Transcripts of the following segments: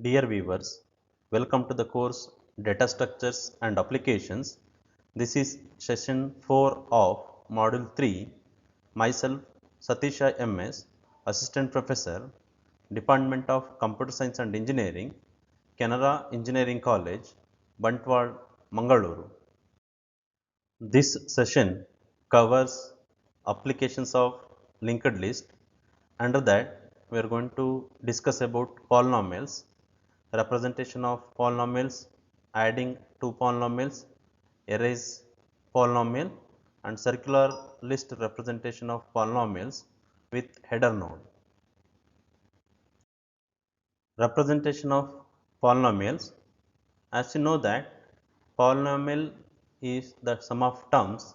Dear viewers, welcome to the course Data Structures and Applications. This is session 4 of module 3. Myself Satisha MS, Assistant Professor, Department of Computer Science and Engineering, Canara Engineering College, Bantwal, Mangaluru. This session covers applications of linked list. Under that, we are going to discuss about polynomials, representation of polynomials, adding two polynomials, erase polynomial, and circular list representation of polynomials with header node. Representation of polynomials. As you know that polynomial is the sum of terms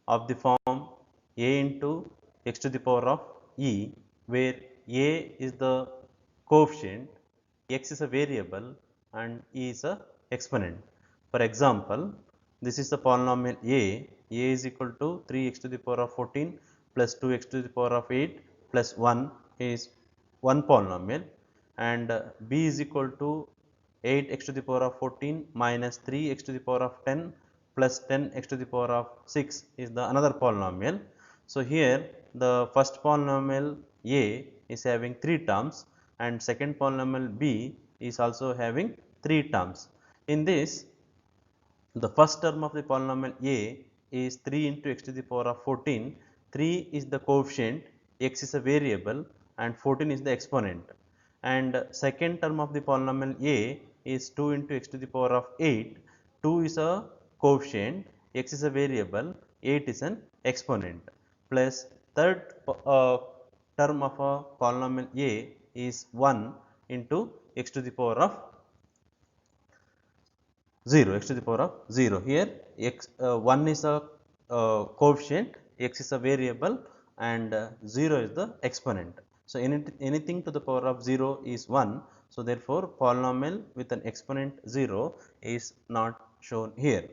of the form a into x to the power of e, where a is the coefficient, x is a variable and e is a exponent. For example, this is the polynomial a is equal to 3x to the power of 14 plus 2x to the power of 8 plus 1 is one polynomial, and b is equal to 8x to the power of 14 minus 3x to the power of 10 plus 10x to the power of 6 is the another polynomial. So, here the first polynomial a is having 3 terms and second polynomial b is also having 3 terms. In this, the first term of the polynomial a is 3 into x to the power of 14. 3 is the coefficient, x is a variable and 14 is the exponent. And second term of the polynomial a is 2 into x to the power of 8. 2 is a coefficient, x is a variable, 8 is an exponent, plus third term of a polynomial a is 1 into x to the power of 0, x to the power of 0. Here x 1 is a coefficient, x is a variable and 0 is the exponent. So, anything to the power of 0 is 1. So, therefore, polynomial with an exponent 0 is not shown here.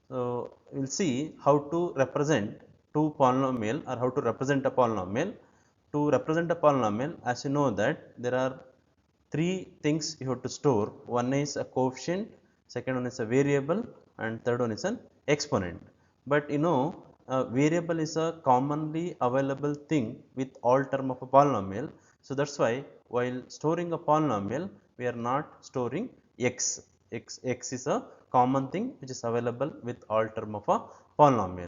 So, we will see how to represent two polynomial or how to represent a polynomial. To represent a polynomial, as you know that there are three things you have to store. One is a coefficient, second one is a variable and third one is an exponent. But you know, a variable is a commonly available thing with all term of a polynomial. So, that is why while storing a polynomial, we are not storing x. X is a common thing which is available with all term of a polynomial.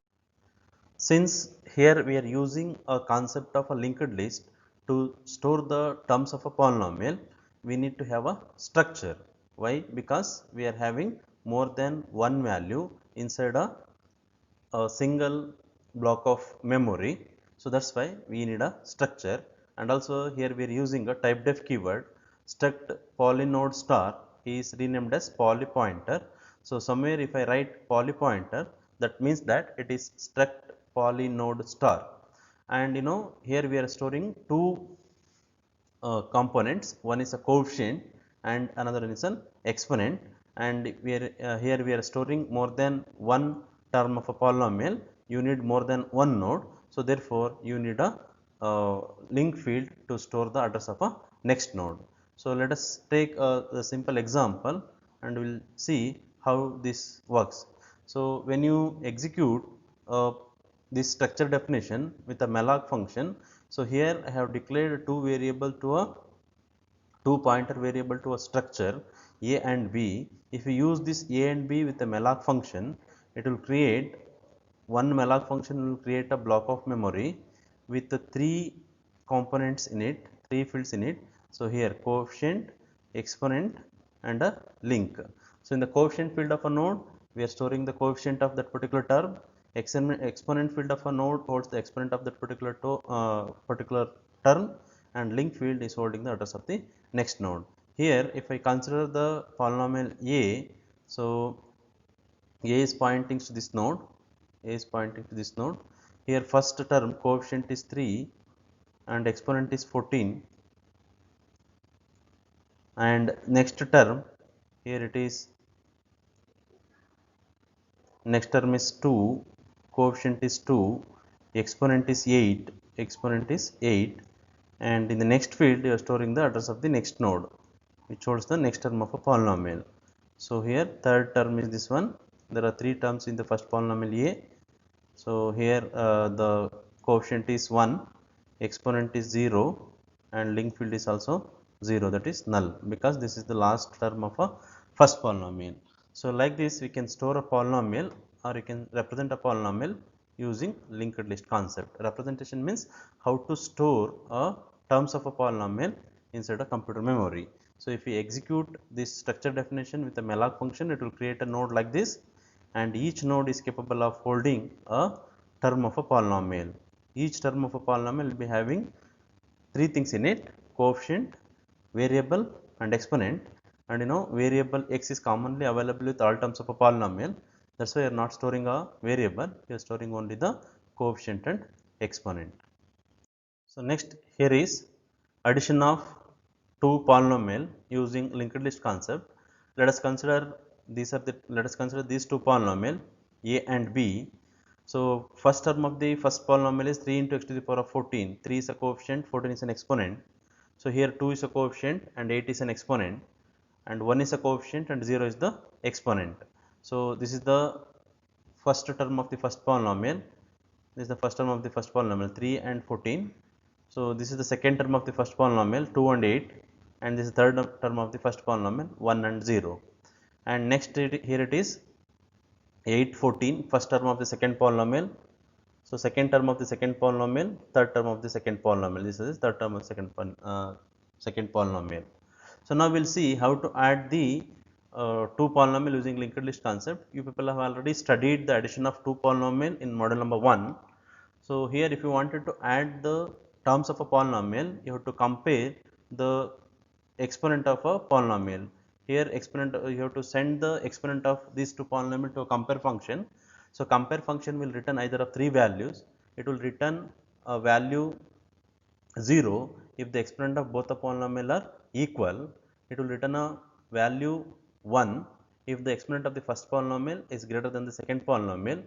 Since here we are using a concept of a linked list to store the terms of a polynomial, we need to have a structure. Why? Because we are having more than one value inside a single block of memory. So, that is why we need a structure, and also here we are using a typedef keyword. Struct polynode star is renamed as polypointer. So, somewhere if I write polypointer, that means that it is struct polynode star, and you know here we are storing two components. One is a coefficient and another one is an exponent, and we are here we are storing more than one term of a polynomial. You need more than one node. So, therefore, you need a link field to store the address of a next node. So, let us take a simple example and we will see how this works. So, when you execute this structure definition with a malloc function. So, here I have declared two variable to a two pointer variable to a structure a and b. If you use this a and b with a malloc function, it will create one malloc function will create a block of memory with the three components in it, three fields in it. So, here coefficient, exponent and a link. So, in the coefficient field of a node, we are storing the coefficient of that particular term. Exponent field of a node holds the exponent of that particular term, and link field is holding the address of the next node. Here, if I consider the polynomial a, so a is pointing to this node, a is pointing to this node. Here, first term coefficient is 3 and exponent is 14. and next term here it is, next term is 2, coefficient is 2, exponent is 8, exponent is 8, and in the next field you are storing the address of the next node which holds the next term of a polynomial. So here third term is this one. There are three terms in the first polynomial a. So here the coefficient is 1, exponent is 0, and link field is also 0, that is null, because this is the last term of a first polynomial. So like this we can store a polynomial, or you can represent a polynomial using linked list concept. Representation means how to store a terms of a polynomial inside a computer memory. So if we execute this structure definition with a malloc function, it will create a node like this, and each node is capable of holding a term of a polynomial. Each term of a polynomial will be having three things in it: coefficient, variable, and exponent. And you know, variable x is commonly available with all terms of a polynomial. That's why you are not storing a variable, you are storing only the coefficient and exponent. So next here is addition of two polynomial using linked list concept. Let us consider these two polynomial a and b. So first term of the first polynomial is 3 into x to the power of 14. 3 is a coefficient, 14 is an exponent. So here 2 is a coefficient and 8 is an exponent, and 1 is a coefficient and 0 is the exponent. So this is the first term of the first polynomial. This is the first term of the first polynomial, 3 and 14. So this is the second term of the first polynomial, 2 and 8, and this is the third term of the first polynomial, 1 and 0. And next here it is 8, 14, first term of the second polynomial. So second term of the second polynomial, third term of the second polynomial. This is third term of second polynomial. So now we'll see how to add the two polynomial using linked list concept. You people have already studied the addition of two polynomial in model number 1. So here if you wanted to add the terms of a polynomial, you have to compare the exponent of a polynomial. Here exponent, you have to send the exponent of these two polynomial to a compare function. So compare function will return either of three values. It will return a value 0 if the exponent of both the polynomial are equal. It will return a value 1 if the exponent of the first polynomial is greater than the second polynomial.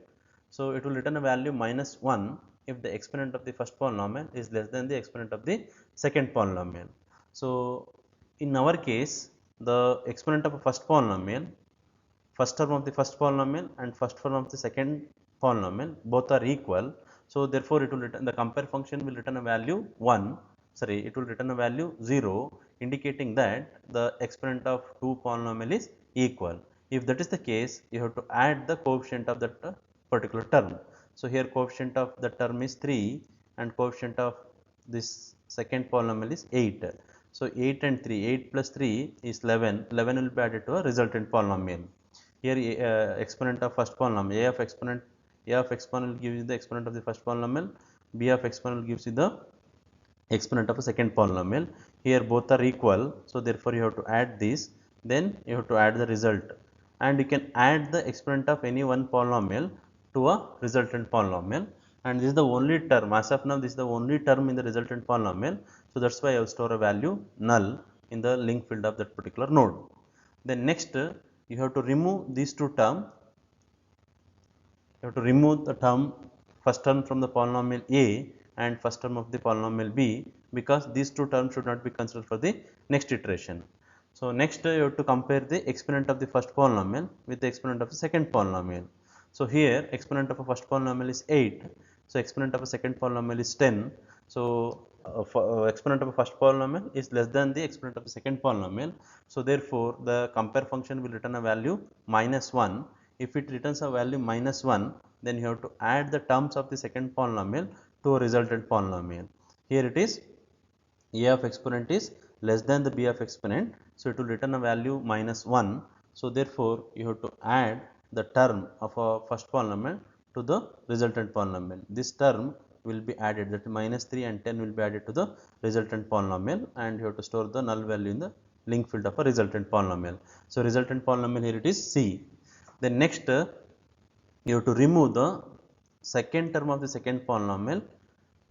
So it will return a value minus 1 if the exponent of the first polynomial is less than the exponent of the second polynomial. So in our case, the exponent of a first polynomial, first term of the first polynomial and first term of the second polynomial both are equal. So therefore it will return, the compare function will return a value 1, sorry, it will return a value 0, indicating that the exponent of two polynomial is equal. If that is the case, you have to add the coefficient of that particular term. So here coefficient of the term is 3 and coefficient of this second polynomial is 8. So 8 and 3, 8 plus 3 is 11, 11 will be added to a resultant polynomial. Here exponent of first polynomial, a of exponent gives you the exponent of the first polynomial, b of exponent gives you the exponent of a second polynomial. Here both are equal, so therefore you have to add this, then you have to add the result, and you can add the exponent of any one polynomial to a resultant polynomial, and this is the only term as of now, this is the only term in the resultant polynomial. So that's why I will store a value null in the link field of that particular node. Then next you have to remove these two terms. You have to remove the term, first term from the polynomial a and first term of the polynomial b, because these two terms should not be considered for the next iteration. So next you have to compare the exponent of the first polynomial with the exponent of the second polynomial. So here exponent of a first polynomial is 8, so exponent of a second polynomial is 10. So exponent of a first polynomial is less than the exponent of the second polynomial. So therefore the compare function will return a value minus 1. If it returns a value minus 1, then you have to add the terms of the second polynomial to a resultant polynomial. Here it is a of exponent is less than the b of exponent, so it will return a value minus 1. So therefore you have to add the term of a first polynomial to the resultant polynomial. This term will be added, that minus 3 and 10 will be added to the resultant polynomial, and you have to store the null value in the link field of a resultant polynomial. So resultant polynomial here it is c. Then next you have to remove the second term of the second polynomial.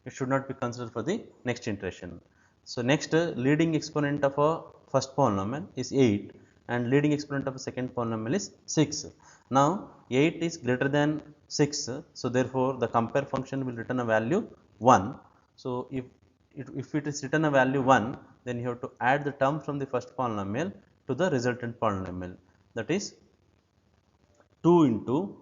It should not be considered for the next iteration. So next leading exponent of a first polynomial is 8 and leading exponent of the second polynomial is 6. Now 8 is greater than 6, so therefore the compare function will return a value 1. So if it is written a value 1, then you have to add the term from the first polynomial to the resultant polynomial, that is 2 into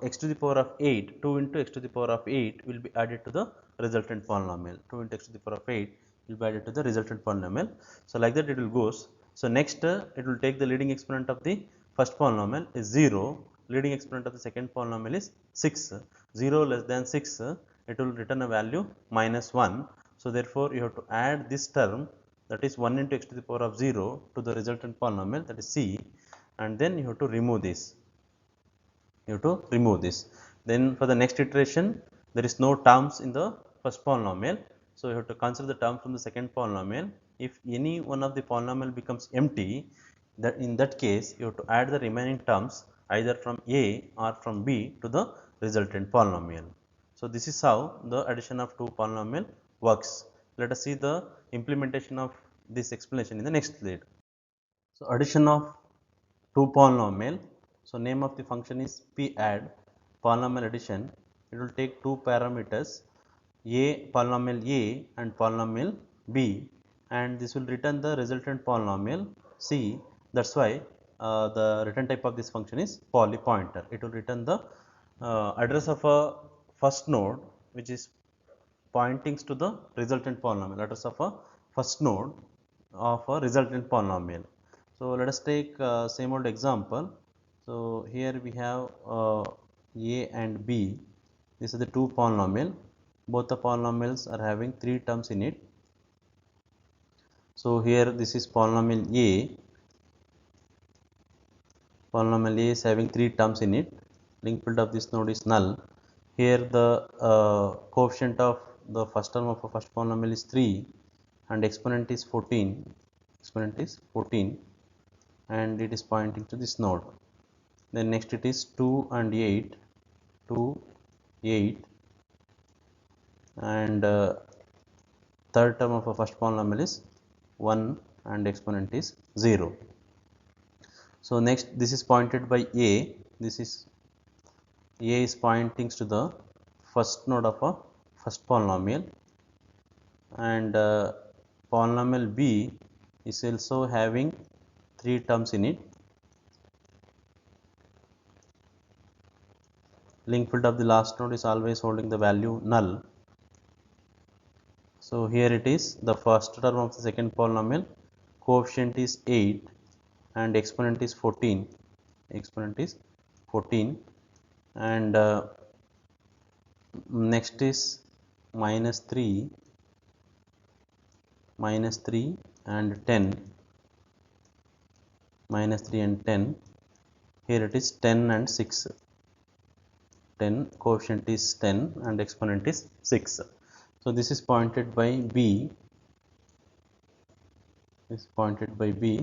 x to the power of 8, 2 into x to the power of 8 will be added to the resultant polynomial, 2 into x to the power of 8 will be added to the resultant polynomial. So like that it will goes. So next it will take the leading exponent of the first polynomial is 0, leading exponent of the second polynomial is 6, 0 less than 6, it will return a value minus 1. So therefore you have to add this term, that is 1 into x to the power of 0 to the resultant polynomial, that is c, and then you have to remove this. You have to remove this. Then for the next iteration, there is no terms in the first polynomial. So you have to consider the term from the second polynomial. If any one of the polynomial becomes empty, that in that case you have to add the remaining terms either from a or from b to the resultant polynomial. So this is how the addition of two polynomial works. Let us see the implementation of this explanation in the next slide. So addition of two polynomial. So name of the function is p add polynomial addition. It will take two parameters, polynomial a and polynomial b, and this will return the resultant polynomial c. That's why the return type of this function is polypointer. It will return the address of a first node which is pointing to the resultant polynomial, address of a first node of a resultant polynomial. So let us take same old example. So here we have a and b. These are the two polynomial. Both the polynomials are having three terms in it. So here this is polynomial a. Polynomial a is having three terms in it. Link field of this node is null. Here the coefficient of the first term of a first polynomial is 3 and exponent is 14. Exponent is 14 and it is pointing to this node. Then next it is 2 and 8, 2, 8, and third term of a first polynomial is 1 and exponent is 0. So next this is pointed by a, this is a is pointing to the first node of a first polynomial, and polynomial b is also having three terms in it. Link field of the last node is always holding the value null. So here it is the first term of the second polynomial, coefficient is 8 and exponent is 14. Exponent is 14, and next is minus 3 and 10, minus 3 and 10. Here it is 10 and 6. 10, coefficient is 10 and exponent is 6. So this is pointed by b. Is pointed by b.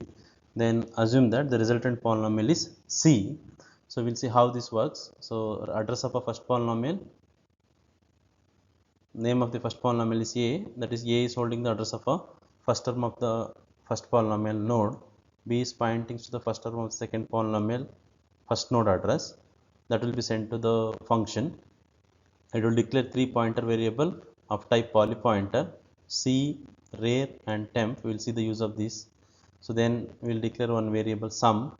Then assume that the resultant polynomial is c. So we'll see how this works. So address of a first polynomial, name of the first polynomial is a, that is a is holding the address of a first term of the first polynomial node, b is pointing to the first term of the second polynomial first node address, that will be sent to the function. It will declare three pointer variable of type polypointer, c, rar and temp. We will see the use of this. So then we will declare one variable sum.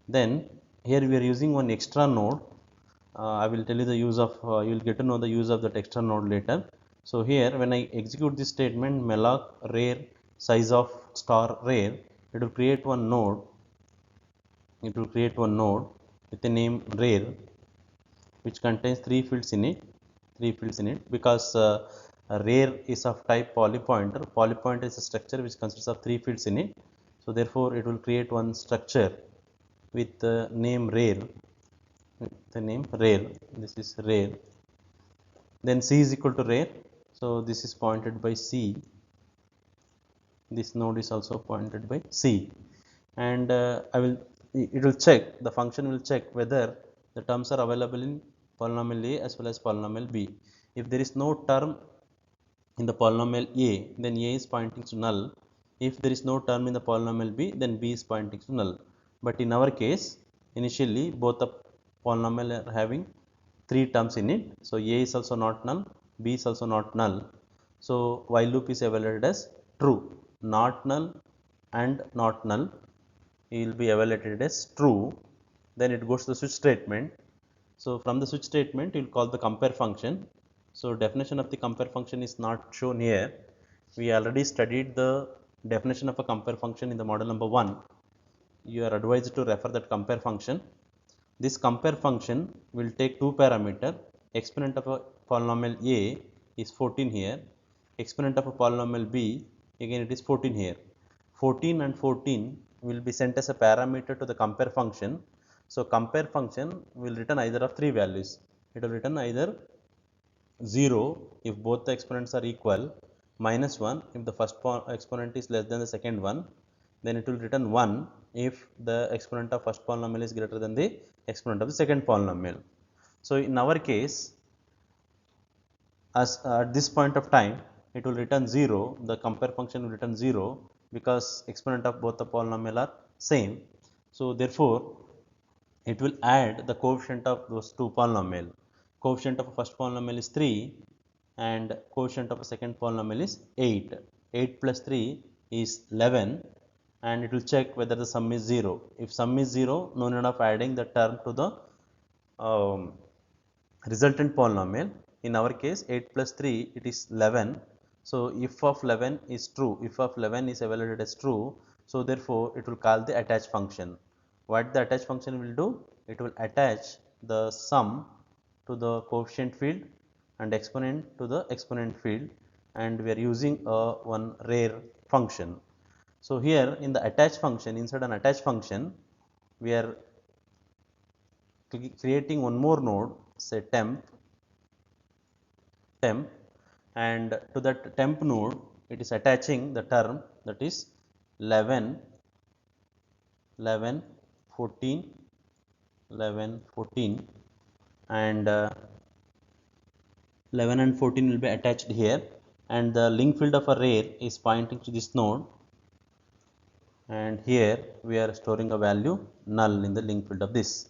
Then here we are using one extra node. I will tell you the use of, you will get to know the use of that extra node later. So here when I execute this statement malloc rar size of star rar, it will create one node. It will create one node with the name rar, which contains three fields in it. Because rar is of type polypointer. Polypointer is a structure which consists of three fields in it. So therefore it will create one structure with the name rar. This is rar. Then c is equal to rar. So this is pointed by c. This node is also pointed by c, and it will check, the function will check whether the terms are available in polynomial a as well as polynomial b. If there is no term in the polynomial a, then a is pointing to null. If there is no term in the polynomial b, then b is pointing to null. But in our case, initially both the polynomial are having 3 terms in it. So, a is also not null, b is also not null. So, while loop is evaluated as true, not null and not null will be evaluated as true. Then it goes to the switch statement. So, from the switch statement you will call the compare function. So, definition of the compare function is not shown here. We already studied the definition of a compare function in the model number 1. You are advised to refer that compare function. This compare function will take two parameter. Exponent of a polynomial a is 14 here, exponent of a polynomial b, again it is 14 here. 14 and 14 will be sent as a parameter to the compare function. So, compare function will return either of three values. It will return either 0 if both the exponents are equal, minus 1 if the first exponent is less than the second one, then it will return 1 if the exponent of first polynomial is greater than the exponent of the second polynomial. So, in our case, as at this point of time it will return 0, the compare function will return 0 because exponent of both the polynomial are same. So, therefore, it will add the coefficient of those two polynomial. Coefficient of a first polynomial is 3 and coefficient of a second polynomial is 8. 8 plus 3 is 11 and it will check whether the sum is 0. If sum is 0, no need of adding the term to the resultant polynomial. In our case 8 plus 3 it is 11. So, if of 11 is true, if of 11 is evaluated as true, so therefore, it will call the attach function. What the attach function will do? It will attach the sum to the coefficient field and exponent to the exponent field, and we are using one rare function. So, here in the attach function, inside an attach function, we are creating one more node, say temp, and to that temp node it is attaching the term that is 11, 11, 14, 11, 14 and 11 and 14 will be attached here, and the link field of array is pointing to this node, and here we are storing a value null in the link field of this.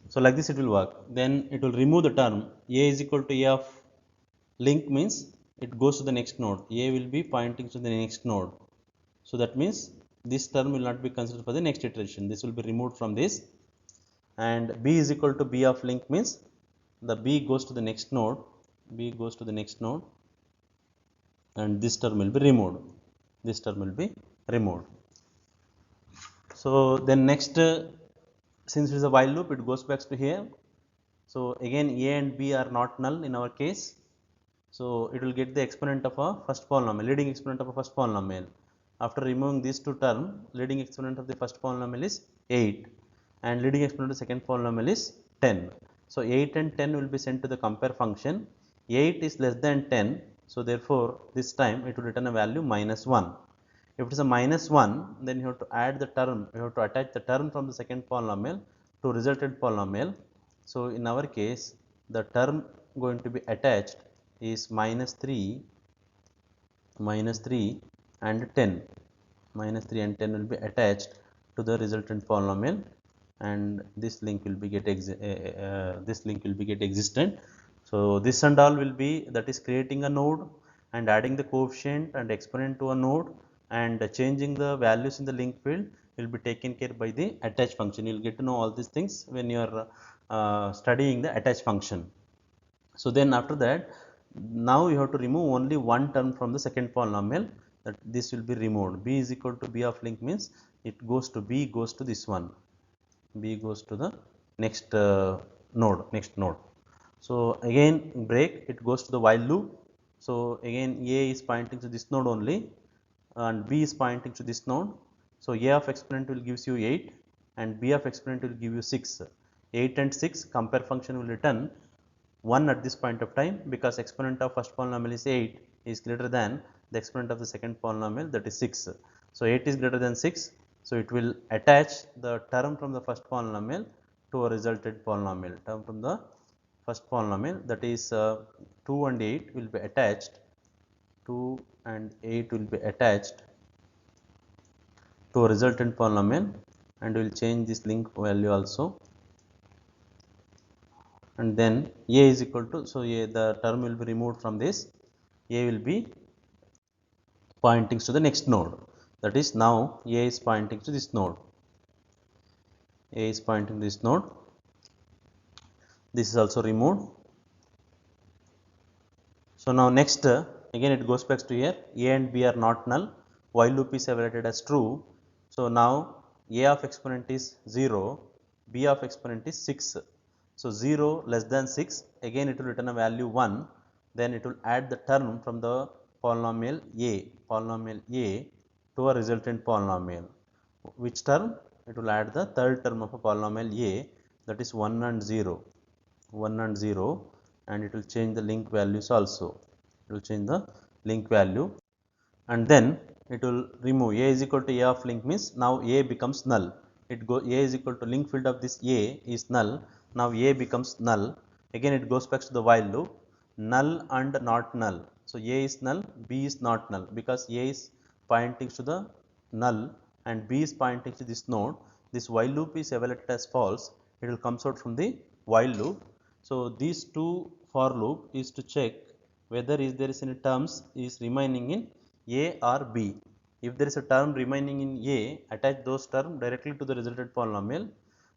So, like this it will work. Then it will remove the term a is equal to a of link, means it goes to the next node, a will be pointing to the next node. So, that means this term will not be considered for the next iteration, this will be removed from this, and b is equal to b of link means the b goes to the next node, b goes to the next node, and this term will be removed, this term will be removed. So, then next since it is a while loop, it goes back to here. So, again a and b are not null in our case. So, it will get the exponent of a first polynomial, leading exponent of a first polynomial. After removing these two terms, leading exponent of the first polynomial is 8 and leading exponent of the second polynomial is 10. So, 8 and 10 will be sent to the compare function. 8 is less than 10. So, therefore, this time it will return a value minus 1. If it is a minus 1, then you have to add the term, you have to attach the term from the second polynomial to resultant polynomial. So, in our case, the term going to be attached is minus 3 and 10. Minus 3 and 10 will be attached to the resultant polynomial, and this link will be get existent. So, this and all will be, that is creating a node and adding the coefficient and exponent to a node and changing the values in the link field will be taken care by the attach function. You will get to know all these things when you are studying the attach function. So, then after that, now you have to remove only one term from the second polynomial, that this will be removed. B is equal to b of link means it goes to b goes to this one, b goes to the next node. So, again break, it goes to the while loop. So, again a is pointing to this node only and b is pointing to this node. So, a of exponent will gives you 8 and b of exponent will give you 6. 8 and 6 compare function will return 1 at this point of time, because exponent of first polynomial is 8 is greater than the exponent of the second polynomial, that is 6. So, 8 is greater than 6. So, it will attach the term from the first polynomial to a resultant polynomial. Term from the first polynomial, that is 2 and 8 will be attached, 2 and 8 will be attached to a resultant polynomial, and we will change this link value also, and then a is equal to, so the term will be removed from this, a will be pointing to the next node, that is now a is pointing to this node, a is pointing to this node, this is also removed. So now next again it goes back to here, a and b are not null, while loop is evaluated as true. So now a of exponent is 0, b of exponent is 6. So 0 less than 6, again it will return a value 1, then it will add the term from the polynomial a to a resultant polynomial. Which term? It will add the third term of a polynomial a, that is 1 and 0, 1 and 0, and it will change the link values also. It will change the link value, and then it will remove a is equal to a of link, means now a becomes null. A is equal to link field of this a is null. Now a becomes null. Again it goes back to the while loop, null and not null. So a is null, b is not null, because a is pointing to the null and b is pointing to this node. This while loop is evaluated as false. It will comes out from the while loop. So these two for loop is to check whether there is any terms is remaining in a or b. If there is a term remaining in a, attach those terms directly to the resultant polynomial.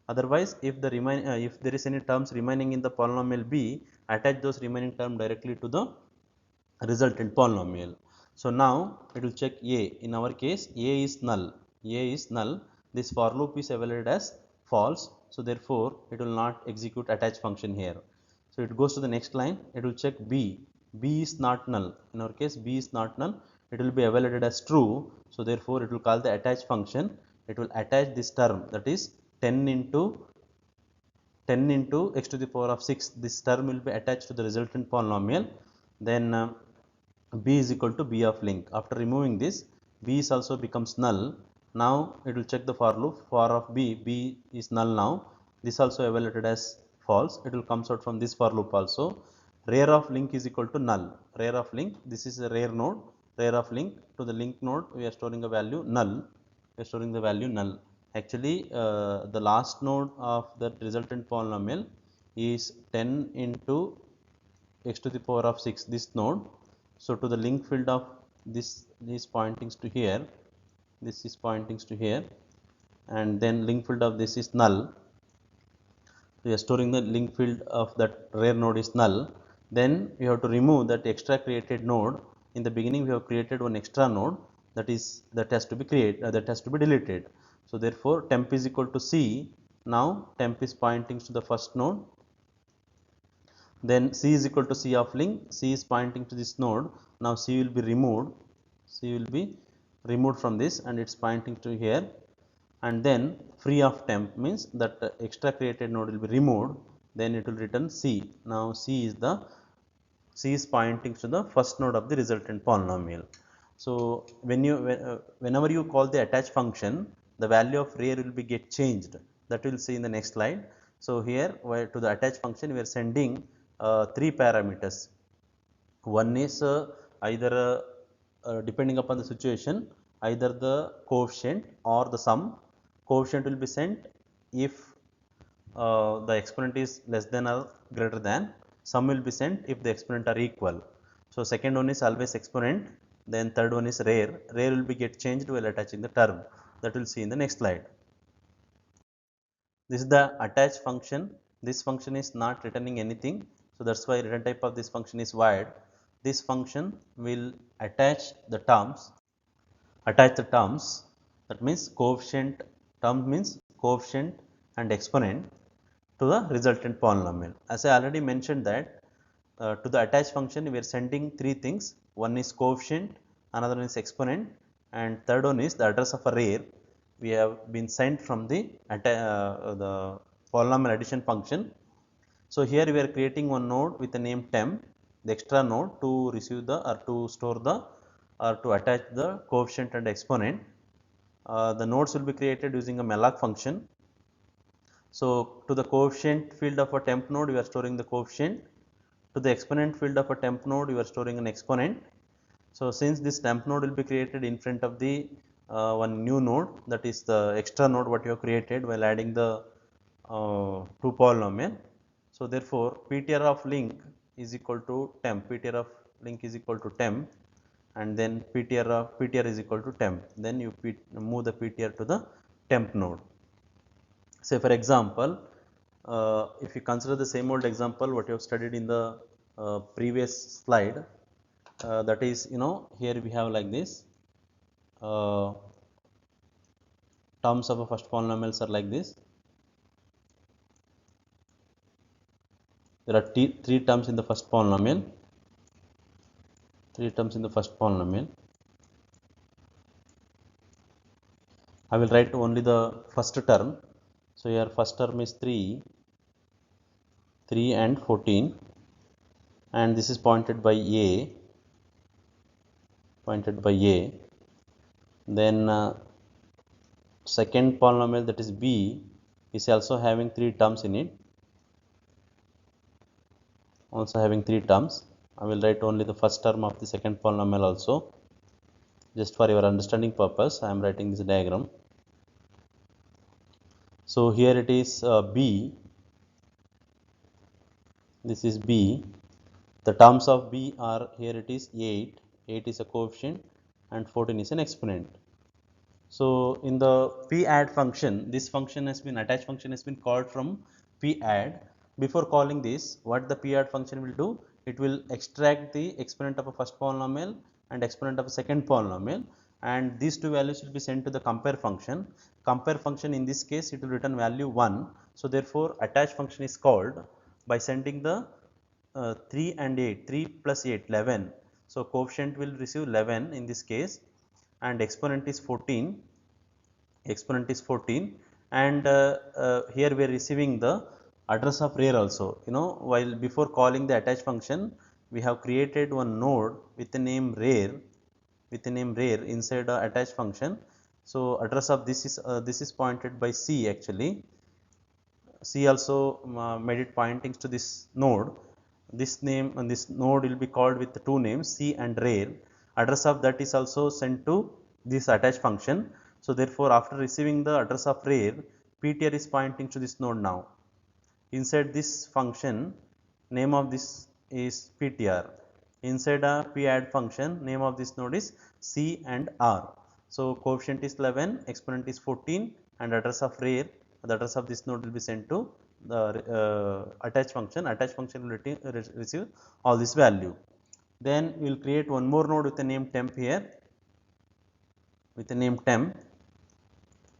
Otherwise, if there is any terms remaining in the polynomial b, attach those remaining terms directly to the resultant polynomial. So now it will check a. In our case, a is null. A is null. This for loop is evaluated as false. So therefore, it will not execute attach function here. So it goes to the next line. It will check b. B is not null. In our case, b is not null. It will be evaluated as true. So therefore, it will call the attach function. It will attach this term, that is 10 into x to the power of 6. This term will be attached to the resultant polynomial. Then b is equal to b of link. After removing this, b is also becomes null. Now it will check the for loop. For of b is null now. This also evaluated as false. It will comes out from this for loop also. Rear of link is equal to null. Rear of link, this is a rear node. Rear of link, to the link node we are storing a value null. We are storing the value null. Actually, the last node of the resultant polynomial is 10 into x to the power of 6, this node. So to the link field of this is pointing to here, this is pointing to here, and then link field of this is null. We are storing the link field of that rear node is null. Then we have to remove that extra created node. In the beginning we have created one extra node, that has to be deleted. So therefore temp is equal to c. Now temp is pointing to the first node. Then c is equal to c of link. C is pointing to this node. Now c will be removed. C will be removed from this, and it's pointing to here. And then free of temp means that extra created node will be removed. Then it will return c. Now c is pointing to the first node of the resultant polynomial. So whenever you call the attach function, the value of rear will be get changed. That we will see in the next slide. So here, to the attach function we are sending 3 parameters. One is either depending upon the situation, either the coefficient or the sum. Coefficient will be sent if the exponent is less than or greater than. Sum will be sent if the exponent are equal. So second one is always exponent. Then third one is rear. Rear will be get changed while attaching the term. That we'll see in the next slide. This is the attach function. This function is not returning anything. So that's why return type of this function is void. This function will attach the terms. That means coefficient. Term means coefficient and exponent to the resultant polynomial. As I already mentioned that to the attach function we are sending 3 things. One is coefficient, another one is exponent, and third one is the address of a rear. We have been sent from the polynomial addition function. So here we are creating one node with the name temp, the extra node to receive the or to store the or to attach the coefficient and exponent. The nodes will be created using a malloc function. So to the coefficient field of a temp node we are storing the coefficient. To the exponent field of a temp node we are storing an exponent. So since this temp node will be created in front of the one new node, that is the extra node what you have created while adding the two polynomial. So therefore, PTR of link is equal to temp, PTR of link is equal to temp, and then PTR is equal to temp. Then you move the PTR to the temp node. Say for example, if you consider the same old example what you have studied in the previous slide, that is, here we have like this, terms of a first polynomials are like this. There are three terms in the first polynomial, I will write only the first term. So here first term is 3 and 14, and this is pointed by A, then second polynomial, that is B, is also having 3 terms in it, I will write only the first term of the second polynomial also. Just for your understanding purpose, I am writing this diagram. So here it is B, this is B. The terms of B are, here it is 8 is a coefficient and 14 is an exponent. So in the p add function, this function has been, attach function has been called from p add. Before calling this, what the p add function will do, it will extract the exponent of a first polynomial and exponent of a second polynomial, and these two values will be sent to the compare function. Compare function, in this case it will return value 1. So therefore attach function is called by sending the 3 and 8, 3 plus 8, 11. So coefficient will receive 11 in this case, and exponent is 14, and here we are receiving the address of rear also. While before calling the attach function, we have created one node with the name rear, inside the attach function. So address of this is pointed by C. Actually, C also made it pointing to this node. This name and this node will be called with the two names, C and rear. Address of that is also sent to this attach function. So therefore, after receiving the address of rear, PTR is pointing to this node now. Inside this function, name of this is PTR. Inside a p add function, name of this node is C and R. So coefficient is 11, exponent is 14, and address of rear, the address of this node will be sent to the attach function. Attach function will receive all this value. Then we will create one more node with the name temp here,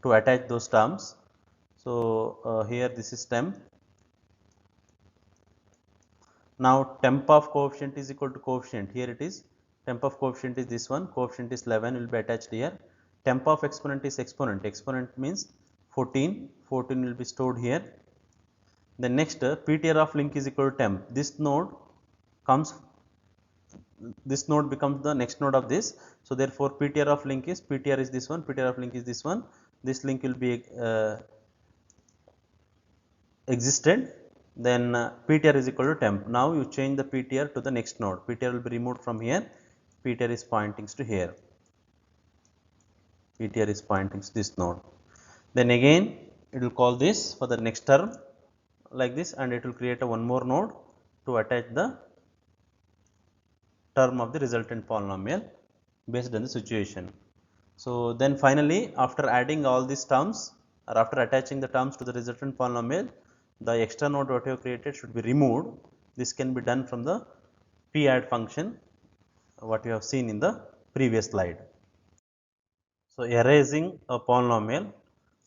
to attach those terms. So here this is temp. Now temp of coefficient is equal to coefficient. Here it is, temp of coefficient is this one, coefficient is 11, will be attached here. Temp of exponent is exponent. Exponent means 14 will be stored here. Then next, PTR of link is equal to temp. This node becomes the next node of this. So therefore, PTR of link is, PTR is this one, PTR of link is this one. This link will be existed. Then PTR is equal to temp. Now you change the PTR to the next node. PTR will be removed from here. PTR is pointing to here. PTR is pointing to this node. Then again it will call this for the next term like this, and it will create a one more node to attach the term of the resultant polynomial based on the situation. So then finally, after adding all these terms, or after attaching the terms to the resultant polynomial, the extra node what you have created should be removed. This can be done from the p add function what you have seen in the previous slide. So erasing a polynomial.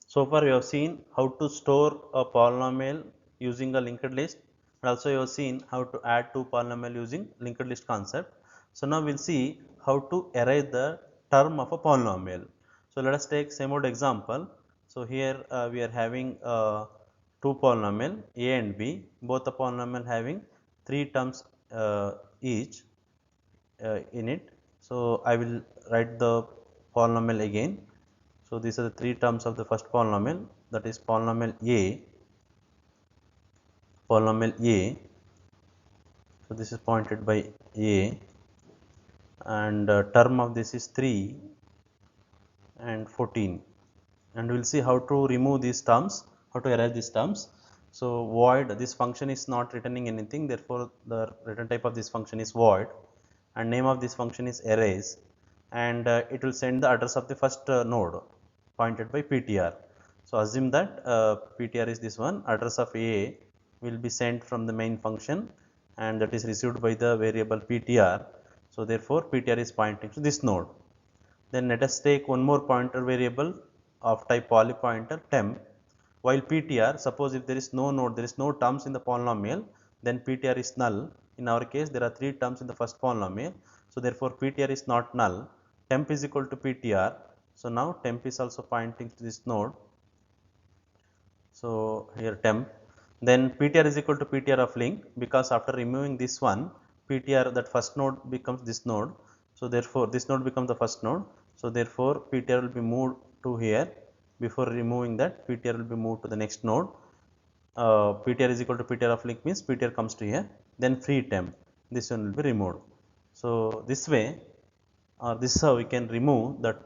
So far you have seen how to store a polynomial using a linked list, and also you have seen how to add two polynomial using linked list concept. So now we will see how to erase the term of a polynomial. So let us take same old example. So here we are having two polynomial a and b, both the polynomial having 3 terms each in it. So I will write the polynomial again. So these are the 3 terms of the first polynomial, that is polynomial a. So this is pointed by a, and term of this is 3, and 14, and we will see how to remove these terms, how to erase these terms. So void, this function is not returning anything, therefore the return type of this function is void, and name of this function is erase, and it will send the address of the first node pointed by ptr. So assume that ptr is this one, address of a will be sent from the main function, and that is received by the variable ptr. So therefore ptr is pointing to this node. Then let us take one more pointer variable of type poly pointer temp. While ptr, suppose if there is no node, there is no terms in the polynomial, then ptr is null. In our case there are 3 terms in the first polynomial, so therefore ptr is not null. Temp is equal to ptr. So now temp is also pointing to this node. So here temp, then ptr is equal to ptr of link, because after removing this one, ptr, that first node becomes this node. So therefore this node becomes the first node. So therefore ptr will be moved to here. Before removing that, ptr will be moved to the next node. ptr is equal to ptr of link means ptr comes to here, then free temp, this one will be removed. So this way, or this is how we can remove the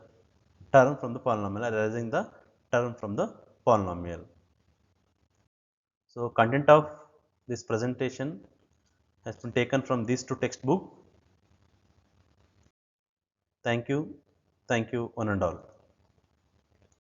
term from the polynomial, erasing the term from the polynomial. So content of this presentation has been taken from these two textbooks. Thank you one and all.